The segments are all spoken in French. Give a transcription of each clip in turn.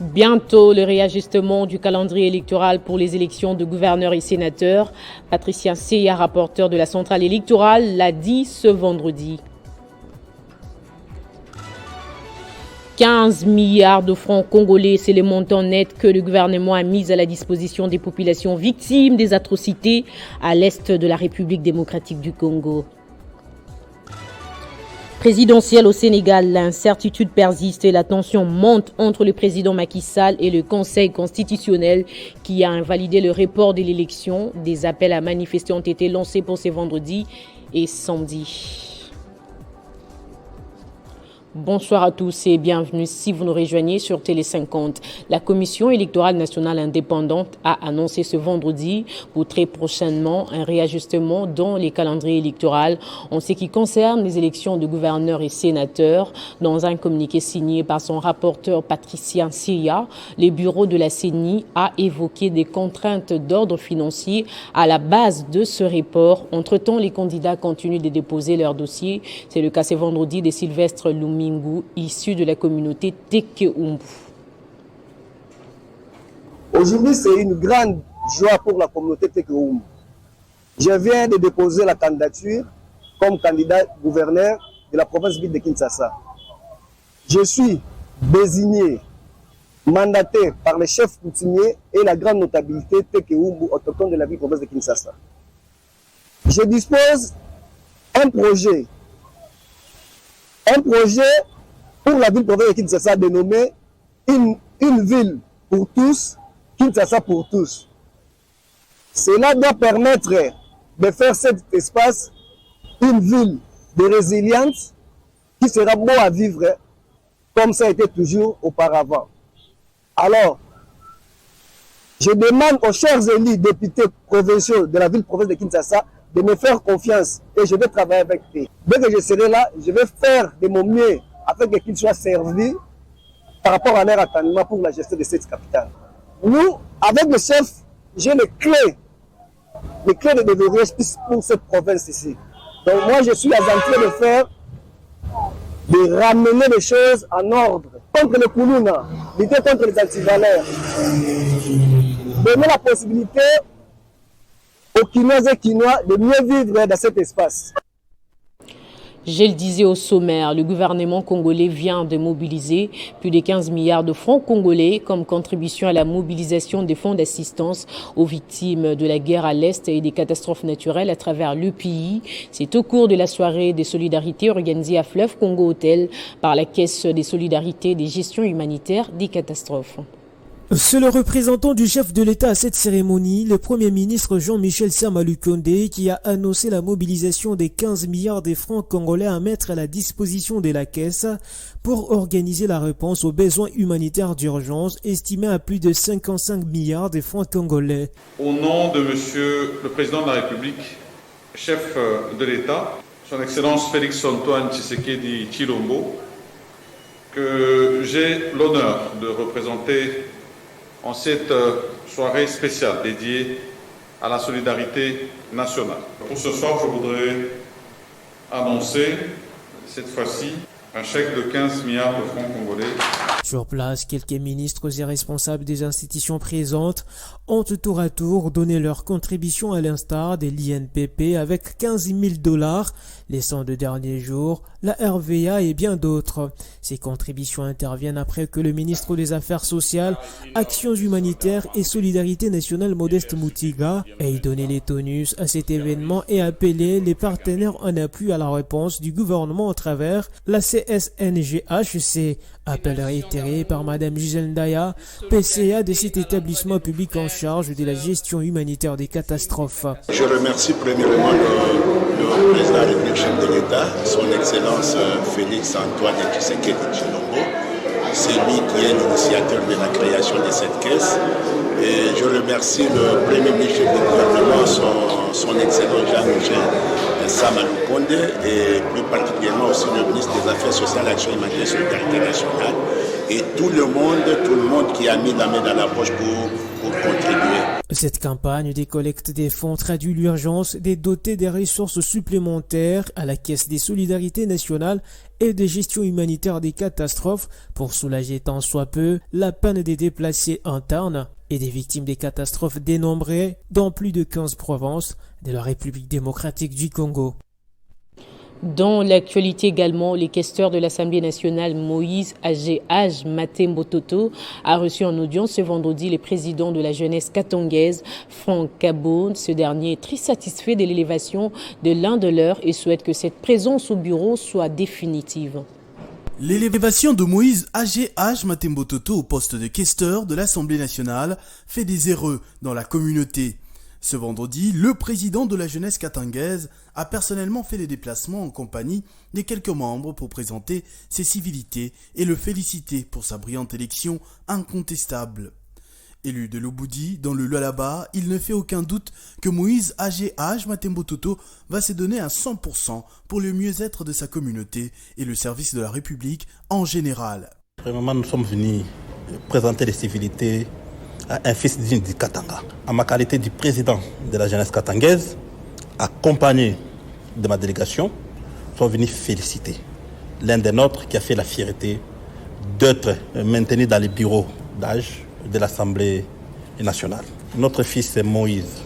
Bientôt, le réajustement du calendrier électoral pour les élections de gouverneurs et sénateurs. Patricia Seya, rapporteur de la centrale électorale, l'a dit ce vendredi. 15 milliards de francs congolais, c'est le montant net que le gouvernement a mis à la disposition des populations victimes des atrocités à l'est de la République démocratique du Congo. Présidentielle au Sénégal, l'incertitude persiste et la tension monte entre le président Macky Sall et le Conseil constitutionnel qui a invalidé le report de l'élection. Des appels à manifester ont été lancés pour ce vendredi et samedi. Bonsoir à tous et bienvenue si vous nous rejoignez sur Télé 50. La Commission électorale nationale indépendante a annoncé ce vendredi pour très prochainement un réajustement dans les calendriers électoraux en ce qui concerne les élections de gouverneurs et sénateurs. Dans un communiqué signé par son rapporteur Patricia Seya, le bureau de la CENI a évoqué des contraintes d'ordre financier à la base de ce report. Entre-temps, les candidats continuent de déposer leur dossier. C'est le cas ce vendredi de Sylvestre Loumi, issu de la communauté Tekeumbu. Aujourd'hui, c'est une grande joie pour la communauté Tekeumbu. Je viens de déposer la candidature comme candidat gouverneur de la province-ville de Kinshasa. Je suis désigné, mandaté par les chefs coutumiers et la grande notabilité Tekeumbu, autochtone de la ville-province de Kinshasa. Je dispose d'un projet pour la ville-province de Kinshasa dénommé une ville pour tous, Kinshasa pour tous. Cela doit permettre de faire cet espace une ville de résilience qui sera beau à vivre comme ça a été toujours auparavant. Alors, je demande aux chers élus députés provinciaux de la ville-province de Kinshasa de me faire confiance et je vais travailler avec eux. Dès que je serai là, je vais faire de mon mieux afin qu'ils soient servis par rapport à leur attendement pour la gestion de cette capitale. Nous, avec le chef, j'ai les clés de déverrouillage pour cette province ici. Donc moi, je suis en train de ramener les choses en ordre. Contre le Koulouna, lutter contre les antivaleurs. Donner la possibilité aux Kinois et Kinois de mieux vivre dans cet espace. Je le disais au sommaire, le gouvernement congolais vient de mobiliser plus de 15 milliards de francs congolais comme contribution à la mobilisation des fonds d'assistance aux victimes de la guerre à l'Est et des catastrophes naturelles à travers le pays. C'est au cours de la soirée des solidarités organisée à Fleuve Congo Hôtel par la Caisse des solidarités des gestions humanitaires des catastrophes. C'est le représentant du chef de l'État à cette cérémonie, le Premier ministre Jean-Michel Sama Lukonde, qui a annoncé la mobilisation des 15 milliards de francs congolais à mettre à la disposition de la Caisse pour organiser la réponse aux besoins humanitaires d'urgence estimés à plus de 55 milliards de francs congolais. Au nom de Monsieur le Président de la République, chef de l'État, Son Excellence Félix-Antoine Tshisekedi Tshilombo, que j'ai l'honneur de représenter en cette soirée spéciale dédiée à la solidarité nationale. Pour ce soir, je voudrais annoncer, cette fois-ci, un chèque de 15 milliards de francs congolais. Sur place, quelques ministres et responsables des institutions présentes ont tour à tour donné leur contribution à l'instar de l'INPP avec 15 000 $, les 102 derniers jours, la RVA et bien d'autres. Ces contributions interviennent après que le ministre des Affaires sociales, Actions humanitaires et Solidarité nationale Modeste Moutiga ait donné les tonus à cet événement et appelé les partenaires en appui à la réponse du gouvernement à travers la CSNGHC. Appel réitéré par Madame Gisèle Ndaya, PCA de cet établissement public en charge de la gestion humanitaire des catastrophes. Je remercie premièrement le président de la République, chef de l'État, son Excellence Félix-Antoine Tshisekedi Tshilombo. C'est lui qui est l'initiateur de la création de cette caisse. Et je remercie le Premier ministre du gouvernement, son Excellence Jean-Michel Sama Lukonde, et plus particulièrement aussi le ministre des Affaires sociales, Action humanitaire et Solidarité nationale, et tout le monde qui a mis la main dans la poche pour contribuer. Cette campagne des collectes des fonds traduit l'urgence de doter des ressources supplémentaires à la Caisse des solidarités nationales et de gestion humanitaire des catastrophes pour soulager tant soit peu la peine des déplacés internes et des victimes des catastrophes dénombrées dans plus de 15 provinces de la République démocratique du Congo. Dans l'actualité également, les questeurs de l'Assemblée nationale Moïse Agé-Age Matembo Toto a reçu en audience ce vendredi le président de la jeunesse katongaise, Franck Kaboun. Ce dernier est très satisfait de l'élévation de l'un de leurs et souhaite que cette présence au bureau soit définitive. L'élévation de Moïse Agé-Age Matembo Toto au poste de questeur de l'Assemblée nationale fait des heureux dans la communauté. Ce vendredi, le président de la jeunesse katangaise a personnellement fait les déplacements en compagnie de quelques membres pour présenter ses civilités et le féliciter pour sa brillante élection incontestable. Élu de l'Oboudi dans le Lualaba, il ne fait aucun doute que Moïse Agé-Age Matembo Toto va se donner à 100% pour le mieux-être de sa communauté et le service de la République en général. Premièrement, nous sommes venus présenter les civilités à un fils digne du Katanga. En ma qualité de président de la jeunesse katangaise, accompagné de ma délégation, nous sommes venus féliciter l'un des nôtres qui a fait la fierté d'être maintenu dans les bureaux d'âge de l'Assemblée nationale. Notre fils est Moïse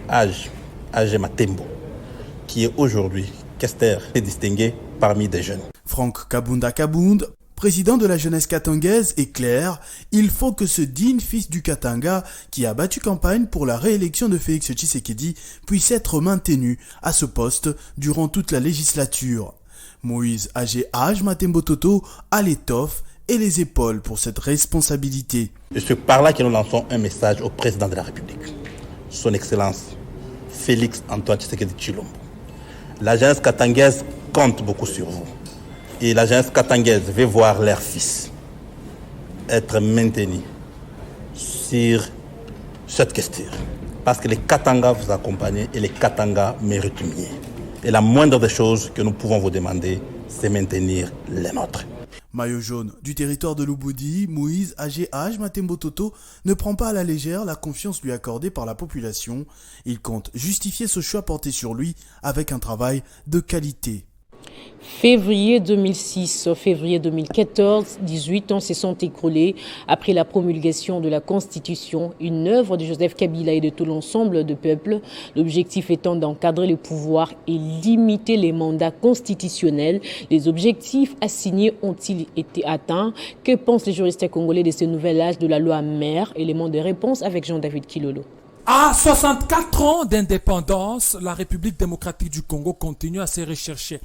Agé Matembo, qui est aujourd'hui questeur et distingué parmi des jeunes. Franck Kabunda Kabound, président de la jeunesse katangaise, est clair, il faut que ce digne fils du Katanga, qui a battu campagne pour la réélection de Félix Tshisekedi, puisse être maintenu à ce poste durant toute la législature. Moïse Agé-Age Matembo Toto a l'étoffe et les épaules pour cette responsabilité. C'est par là que nous lançons un message au président de la République, son Excellence Félix Antoine Tshisekedi Tshilombo. La jeunesse katangaise compte beaucoup sur vous. Et la jeunesse katangaise veut voir leur fils être maintenu sur cette question. Parce que les Katangas vous accompagnent et les Katangas méritent mieux. Et la moindre des choses que nous pouvons vous demander, c'est maintenir les nôtres. Maillot jaune du territoire de l'Oboudi, Moïse Agé-Age Matembo Toto ne prend pas à la légère la confiance lui accordée par la population. Il compte justifier ce choix porté sur lui avec un travail de qualité. Février 2006, février 2014, 18 ans se sont écoulés après la promulgation de la Constitution, une œuvre de Joseph Kabila et de tout l'ensemble du peuple, l'objectif étant d'encadrer le pouvoir et limiter les mandats constitutionnels. Les objectifs assignés ont-ils été atteints? Que pensent les juristes congolais de ce nouvel âge de la loi mère? Élément de réponse avec Jean-David Kilolo. À 64 ans d'indépendance, la République démocratique du Congo continue à se rechercher.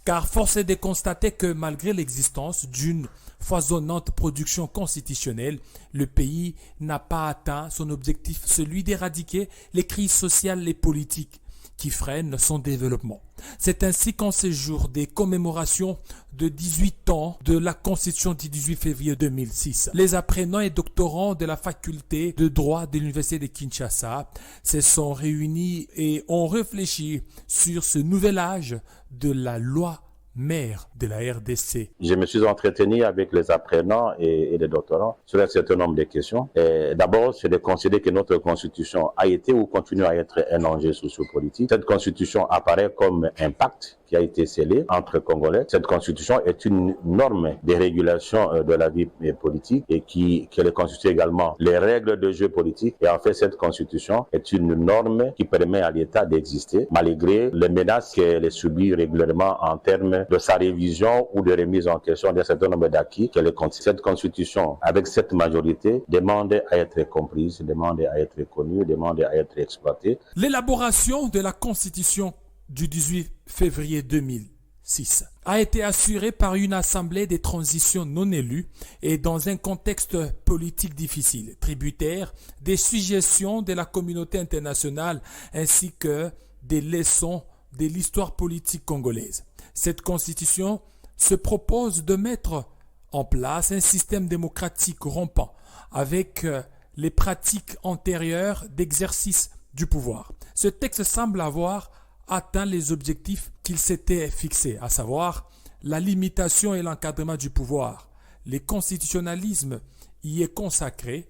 Car force est de constater que malgré l'existence d'une foisonnante production constitutionnelle, le pays n'a pas atteint son objectif, celui d'éradiquer les crises sociales et politiques qui freinent son développement. C'est ainsi qu'en ces jours des commémorations de 18 ans de la Constitution du 18 février 2006, les apprenants et doctorants de la faculté de droit de l'Université de Kinshasa se sont réunis et ont réfléchi sur ce nouvel âge de la loi mère de la RDC. Je me suis entretenu avec les apprenants et les doctorants sur un certain nombre de questions. D'abord, c'est de considérer que notre constitution a été ou continue à être un enjeu sociopolitique. Cette constitution apparaît comme un pacte qui a été scellé entre Congolais. Cette constitution est une norme de régulation de la vie politique et qui constitue également les règles de jeu politique. Et en fait, cette constitution est une norme qui permet à l'État d'exister malgré les menaces qu'elle subit régulièrement en termes de sa révision ou de remise en question d'un certain nombre d'acquis. Cette constitution, avec cette majorité, demande à être comprise, demande à être connue, demande à être exploitée. L'élaboration de la constitution du 18 février 2006 a été assurée par une assemblée des transitions non élues et dans un contexte politique difficile, tributaire des suggestions de la communauté internationale ainsi que des leçons de l'histoire politique congolaise. Cette constitution se propose de mettre en place un système démocratique rompant avec les pratiques antérieures d'exercice du pouvoir. Ce texte semble avoir atteint les objectifs qu'il s'était fixés, à savoir la limitation et l'encadrement du pouvoir. Le constitutionnalisme y est consacré,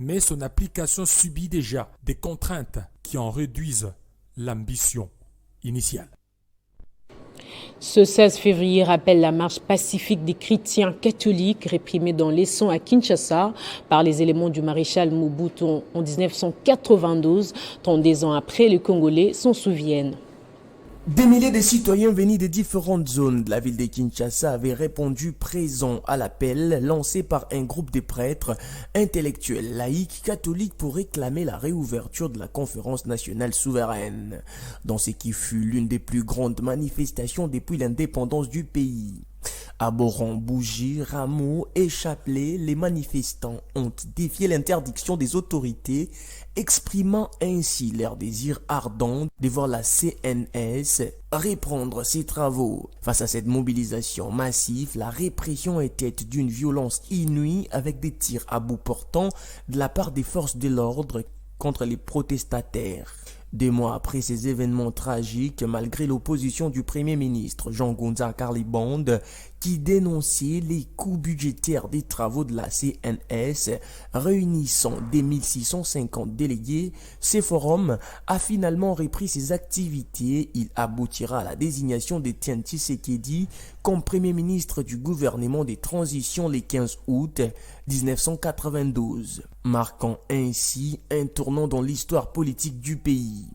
mais son application subit déjà des contraintes qui en réduisent l'ambition initiale. Ce 16 février rappelle la marche pacifique des chrétiens catholiques réprimée dans l'Essonne à Kinshasa par les éléments du maréchal Mobutu en 1992. 32 ans après, les Congolais s'en souviennent. Des milliers de citoyens venus des différentes zones de la ville de Kinshasa avaient répondu présents à l'appel lancé par un groupe de prêtres intellectuels laïcs catholiques pour réclamer la réouverture de la conférence nationale souveraine, dans ce qui fut l'une des plus grandes manifestations depuis l'indépendance du pays. Arborant bougies, rameaux et chapelets, les manifestants ont défié l'interdiction des autorités, exprimant ainsi leur désir ardent de voir la CNS reprendre ses travaux. Face à cette mobilisation massive, la répression était d'une violence inouïe avec des tirs à bout portant de la part des forces de l'ordre contre les protestataires. 2 mois après ces événements tragiques, malgré l'opposition du Premier ministre Jean-Gonza Karlibande, qui dénonçait les coûts budgétaires des travaux de la CNS, réunissant des 1650 délégués, ce forum a finalement repris ses activités. Il aboutira à la désignation d'Etienne Tshisekedi comme Premier ministre du gouvernement des transitions le 15 août 1992, marquant ainsi un tournant dans l'histoire politique du pays.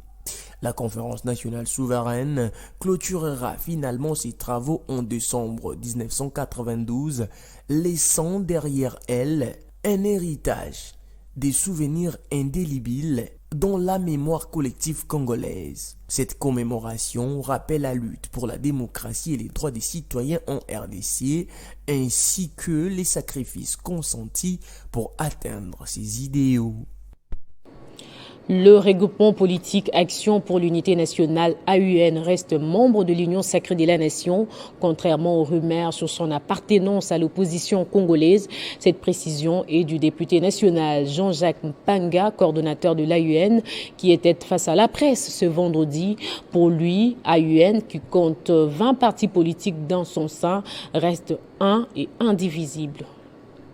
La conférence nationale souveraine clôturera finalement ses travaux en décembre 1992, laissant derrière elle un héritage, des souvenirs indélébiles dans la mémoire collective congolaise. Cette commémoration rappelle la lutte pour la démocratie et les droits des citoyens en RDC, ainsi que les sacrifices consentis pour atteindre ces idéaux. Le regroupement politique Action pour l'unité nationale AUN reste membre de l'Union sacrée de la nation, contrairement aux rumeurs sur son appartenance à l'opposition congolaise. Cette précision est du député national Jean-Jacques Mpanga, coordonnateur de l'AUN, qui était face à la presse ce vendredi. Pour lui, AUN, qui compte 20 partis politiques dans son sein, reste un et indivisible.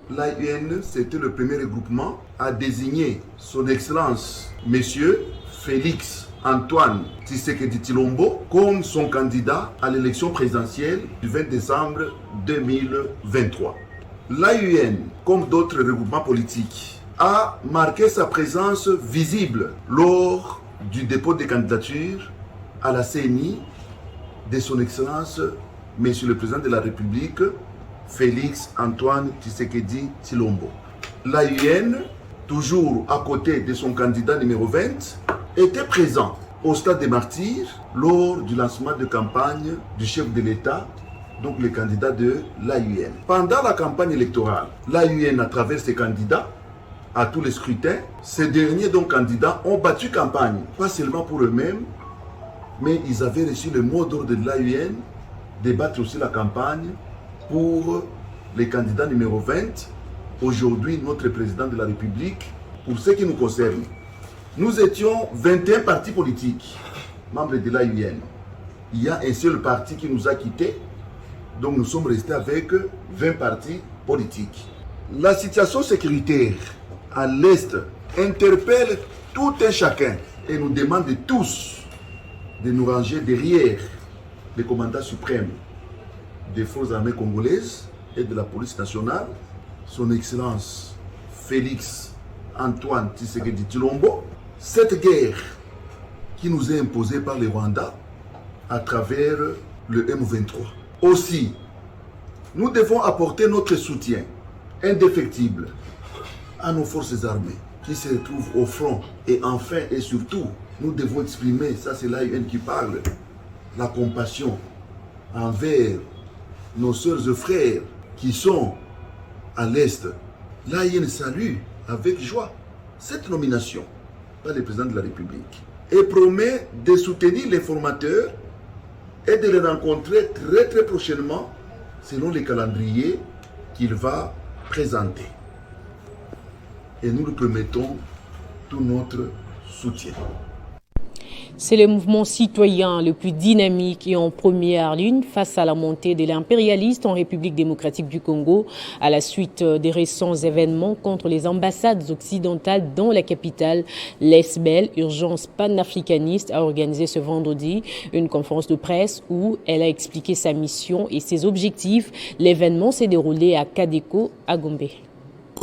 L'AUN, c'était le premier regroupement à désigner son Excellence Monsieur Félix Antoine Tshisekedi Tshilombo comme son candidat à l'élection présidentielle du 20 décembre 2023. L'AUN, comme d'autres regroupements politiques, a marqué sa présence visible lors du dépôt des candidatures à la CNI de son Excellence Monsieur le Président de la République Félix Antoine Tshisekedi Tshilombo. L'AUN, toujours à côté de son candidat numéro 20, était présent au stade des Martyrs lors du lancement de campagne du chef de l'État, donc le candidat de l'AUN. Pendant la campagne électorale, l'AUN, à travers ses candidats, à tous les scrutins, ces derniers donc candidats ont battu campagne, pas seulement pour eux-mêmes, mais ils avaient reçu le mot d'ordre de l'AUN de battre aussi la campagne pour les candidats numéro 20, aujourd'hui notre président de la République. Pour ce qui nous concerne, nous étions 21 partis politiques, membres de l'AUN. Il y a un seul parti qui nous a quittés, donc nous sommes restés avec 20 partis politiques. La situation sécuritaire à l'Est interpelle tout un chacun et nous demande tous de nous ranger derrière le commandant suprême des forces armées congolaises et de la police nationale, son Excellence Félix Antoine Tshisekedi Tshilombo. Cette guerre qui nous est imposée par les Rwandais à travers le M23. Aussi, nous devons apporter notre soutien indéfectible à nos forces armées qui se retrouvent au front. Et enfin et surtout, nous devons exprimer, ça c'est l'AUN qui parle, la compassion envers nos sœurs et frères qui sont à l'Est. L'AUN salue avec joie cette nomination par le président de la République et promet de soutenir les formateurs et de les rencontrer très très prochainement selon les calendriers qu'il va présenter. Et nous lui promettons tout notre soutien. C'est le mouvement citoyen le plus dynamique et en première ligne face à la montée de l'impérialiste en République démocratique du Congo à la suite des récents événements contre les ambassades occidentales dans la capitale. L'ESBEL, Urgence panafricaniste, a organisé ce vendredi une conférence de presse où elle a expliqué sa mission et ses objectifs. L'événement s'est déroulé à Kadeko, à Gombe.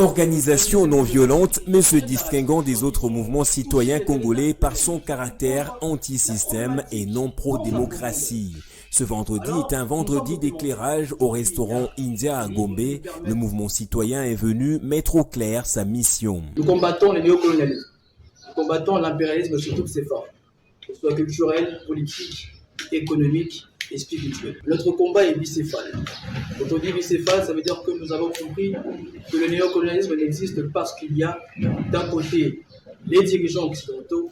Organisation non violente, mais se distinguant des autres mouvements citoyens congolais par son caractère anti-système et non pro-démocratie. Ce vendredi est un vendredi d'éclairage au restaurant India à Gombe. Le mouvement citoyen est venu mettre au clair sa mission. Nous combattons le néocolonialisme, nous combattons l'impérialisme sous toutes ses formes, que ce soit culturel, politique, économique et spirituel. Notre combat est bicéphale. Quand on dit bicéphale, ça veut dire que nous avons compris que le néocolonialisme n'existe parce qu'il y a d'un côté les dirigeants occidentaux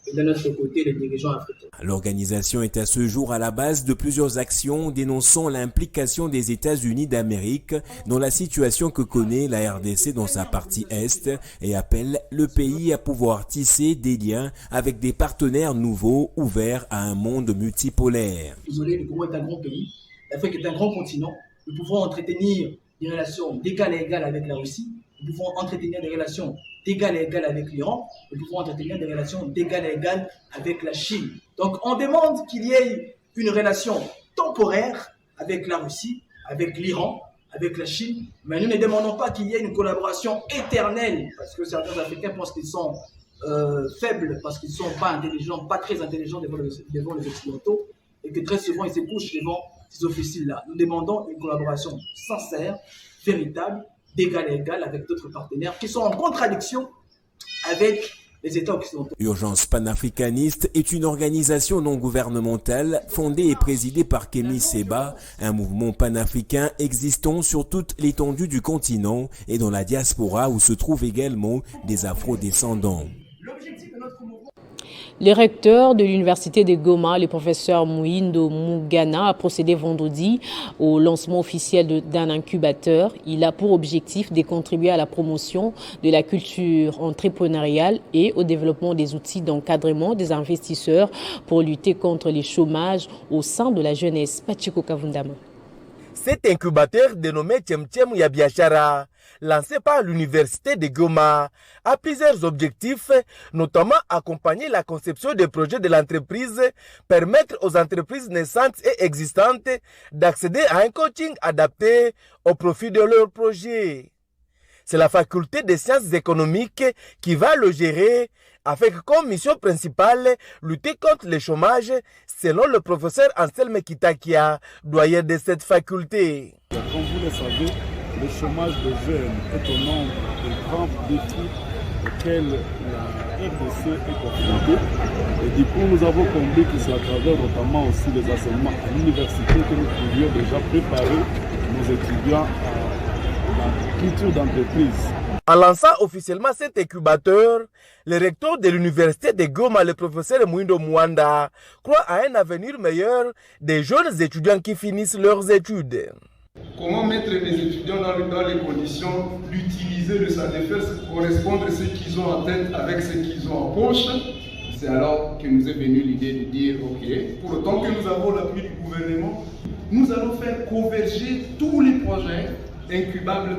et d'un autre côté les dirigeants africains. L'organisation est à ce jour à la base de plusieurs actions dénonçant l'implication des États-Unis d'Amérique dans la situation que connaît la RDC dans sa partie Est et appelle le pays à pouvoir tisser des liens avec des partenaires nouveaux ouverts à un monde multipolaire. Isolé, le Congo est un grand pays, l'Afrique est un grand continent, nous pouvons entretenir des relations d'égal à égal avec la Russie, nous pouvons entretenir des relations d'égal à égal avec l'Iran, nous pouvons entretenir des relations d'égal à égal avec la Chine. Donc on demande qu'il y ait une relation temporaire avec la Russie, avec l'Iran, avec la Chine, mais nous ne demandons pas qu'il y ait une collaboration éternelle, parce que certains Africains pensent qu'ils sont faibles, parce qu'ils ne sont pas intelligents, pas très intelligents devant les Occidentaux, et que très souvent ils se couchent devant ces officiers-là. Nous demandons une collaboration sincère, véritable, d'égal à égal avec d'autres partenaires qui sont en contradiction avec les États occidentaux. Urgence panafricaniste est une organisation non gouvernementale fondée et présidée par Kémy Séba, un mouvement panafricain existant sur toute l'étendue du continent et dans la diaspora où se trouvent également des afro-descendants. Le recteur de l'université de Goma, le professeur Mouindo Mugana, a procédé vendredi au lancement officiel d'un incubateur. Il a pour objectif de contribuer à la promotion de la culture entrepreneuriale et au développement des outils d'encadrement des investisseurs pour lutter contre le chômage au sein de la jeunesse. Pachiko Kavundama. Cet incubateur dénommé Tchem Yabiachara, lancé par l'université de Goma, a plusieurs objectifs, notamment accompagner la conception des projets de l'entreprise, permettre aux entreprises naissantes et existantes d'accéder à un coaching adapté au profit de leurs projets. C'est la faculté des sciences économiques qui va le gérer, avec comme mission principale lutter contre le chômage, selon le professeur Anselme Kitakia, doyen de cette faculté. Comme vous le savez, le chômage des jeunes est au nombre des grands défis auxquels la RDC est confrontée. Et du coup, nous avons compris que c'est à travers notamment aussi les enseignements à l'université que nous pouvions déjà préparer nos étudiants à la culture d'entreprise. En lançant officiellement cet incubateur, le recteur de l'université de Goma, le professeur Mouindo Mwanda, croit à un avenir meilleur des jeunes étudiants qui finissent leurs études. Comment mettre les étudiants dans les conditions d'utiliser le savoir-faire, correspondre à ce qu'ils ont en tête avec ce qu'ils ont en poche? C'est alors que nous est venue l'idée de dire, ok, pour autant que nous avons l'appui du gouvernement, nous allons faire converger tous les projets incubables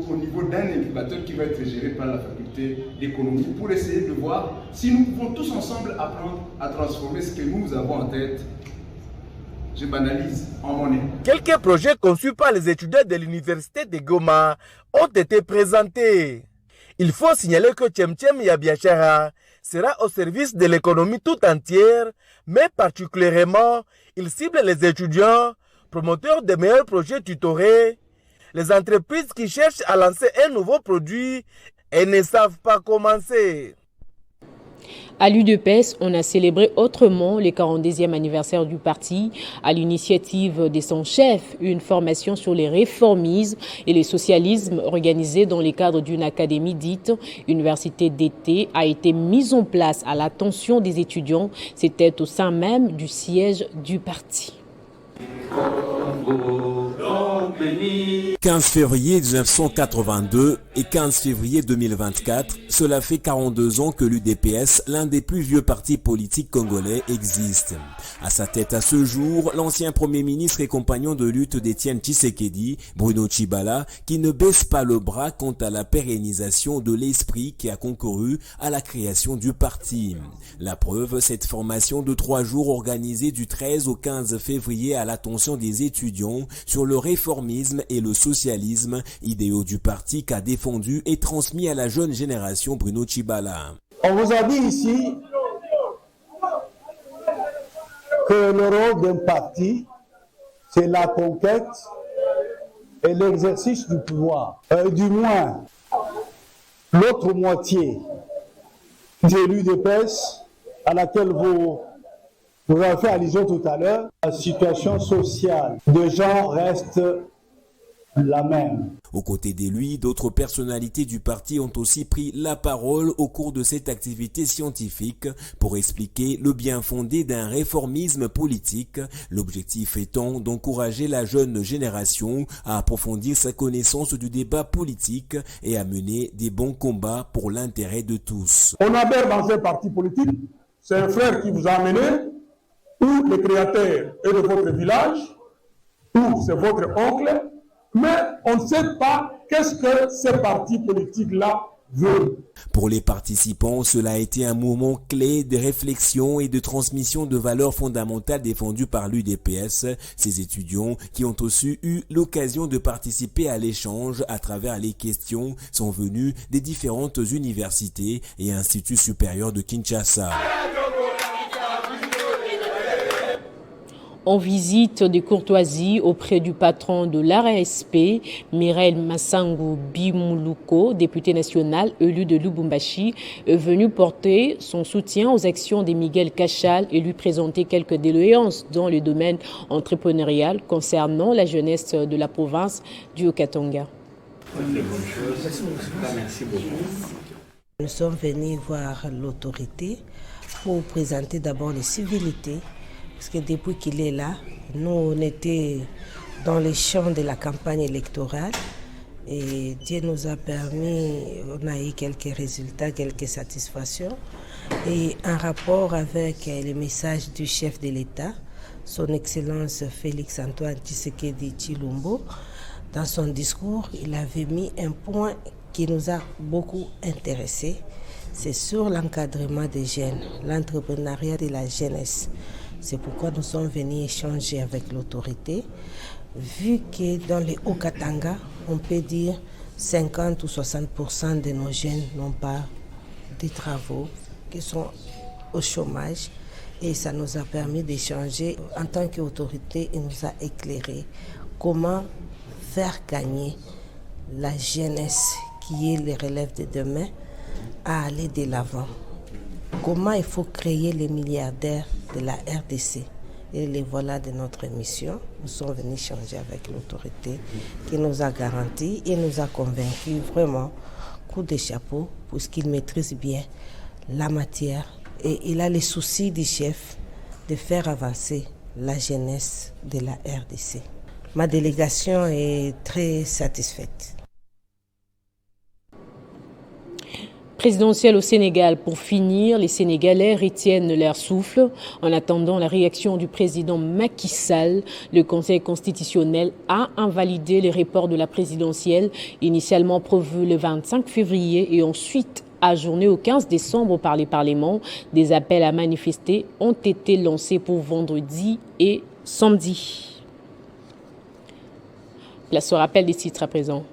au niveau d'un incubateur qui va être géré par la faculté d'économie pour essayer de voir si nous pouvons tous ensemble apprendre à transformer ce que nous avons en tête. Je banalise en monnaie. Quelques projets conçus par les étudiants de l'université de Goma ont été présentés. Il faut signaler que Tchem Yabiachara sera au service de l'économie tout entière, mais particulièrement, il cible les étudiants, promoteurs de meilleurs projets tutorés, les entreprises qui cherchent à lancer un nouveau produit et ne savent pas commencer. À l'UDPS, on a célébré autrement le 42e anniversaire du parti. À l'initiative de son chef, une formation sur les réformismes et le socialisme organisée dans le cadre d'une académie dite Université d'été a été mise en place à l'attention des étudiants. C'était au sein même du siège du parti. Congo, donc béni. 15 février 1982 et 15 février 2024, cela fait 42 ans que l'UDPS, l'un des plus vieux partis politiques congolais, existe. À sa tête à ce jour, l'ancien Premier ministre et compagnon de lutte d'Étienne Tshisekedi, Bruno Tshibala, qui ne baisse pas le bras quant à la pérennisation de l'esprit qui a concouru à la création du parti. La preuve, cette formation de 3 jours organisée du 13 au 15 février à l'attention des étudiants sur le réformisme et le socialisme, idéaux du parti qu'a défendu et transmis à la jeune génération Bruno Tshibala. On vous a dit ici que le rôle d'un parti, c'est la conquête et l'exercice du pouvoir. Du moins, l'autre moitié de l'UDPS, à laquelle vous avez fait allusion tout à l'heure, la situation sociale des gens reste la même. Aux côtés de lui, d'autres personnalités du parti ont aussi pris la parole au cours de cette activité scientifique pour expliquer le bien fondé d'un réformisme politique, l'objectif étant d'encourager la jeune génération à approfondir sa connaissance du débat politique et à mener des bons combats pour l'intérêt de tous. On adhère dans un parti politique, c'est un frère qui vous a amené, ou le créateur est de votre village, ou c'est votre oncle, mais on ne sait pas qu'est-ce que ce parti politique-là veut. Pour les participants, cela a été un moment clé de réflexion et de transmission de valeurs fondamentales défendues par l'UDPS. Ces étudiants qui ont aussi eu l'occasion de participer à l'échange à travers les questions sont venus des différentes universités et instituts supérieurs de Kinshasa. En visite de courtoisie auprès du patron de l'ARSP, Mireille Massango Bimuluko, député national élu de Lubumbashi, est venu porter son soutien aux actions de Miguel Cachal et lui présenter quelques doléances dans le domaine entrepreneurial concernant la jeunesse de la province du Haut-Katanga. Nous sommes venus voir l'autorité pour présenter d'abord les civilités. Parce que depuis qu'il est là, nous, on était dans les champs de la campagne électorale et Dieu nous a permis, on a eu quelques résultats, quelques satisfactions et en rapport avec les messages du chef de l'État, son Excellence Félix Antoine Tshisekedi Tshilombo, dans son discours, il avait mis un point qui nous a beaucoup intéressés, c'est sur l'encadrement des jeunes, l'entrepreneuriat de la jeunesse. C'est pourquoi nous sommes venus échanger avec l'autorité, vu que dans les Haut-Katanga, on peut dire 50 ou 60% de nos jeunes n'ont pas de travaux, qui sont au chômage. Et ça nous a permis d'échanger. En tant qu'autorité, il nous a éclairé comment faire gagner la jeunesse, qui est les relèves de demain, à aller de l'avant. Comment il faut créer les milliardaires de la RDC. Et les voilà de notre mission. Nous sommes venus changer avec l'autorité qui nous a garanti et nous a convaincus vraiment, coup de chapeau, puisqu'il maîtrise bien la matière et il a les soucis du chef de faire avancer la jeunesse de la RDC. Ma délégation est très satisfaite. Présidentielle au Sénégal. Pour finir, les Sénégalais retiennent leur souffle. En attendant la réaction du président Macky Sall, le Conseil constitutionnel a invalidé le report de la présidentielle, initialement prévu le 25 février et ensuite ajourné au 15 décembre par les parlements. Des appels à manifester ont été lancés pour vendredi et samedi. Place au rappel des titres à présent.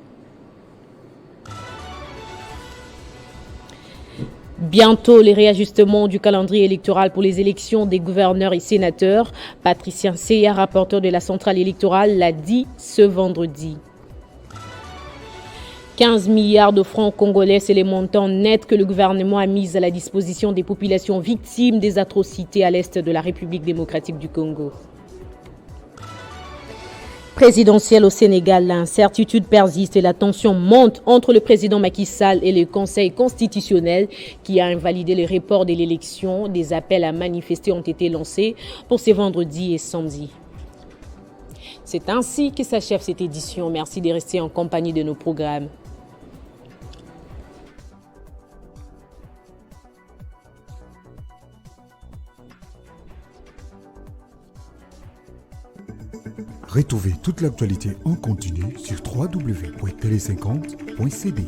Bientôt, les réajustements du calendrier électoral pour les élections des gouverneurs et sénateurs. Patricien Seya, rapporteur de la centrale électorale, l'a dit ce vendredi. 15 milliards de francs congolais, c'est les montants nets que le gouvernement a mis à la disposition des populations victimes des atrocités à l'est de la République démocratique du Congo. Présidentielle au Sénégal, l'incertitude persiste et la tension monte entre le président Macky Sall et le Conseil constitutionnel qui a invalidé le report de l'élection. Des appels à manifester ont été lancés pour ce vendredi et samedi. C'est ainsi que s'achève cette édition. Merci de rester en compagnie de nos programmes. Retrouvez toute l'actualité en continu sur www.tele50.cd.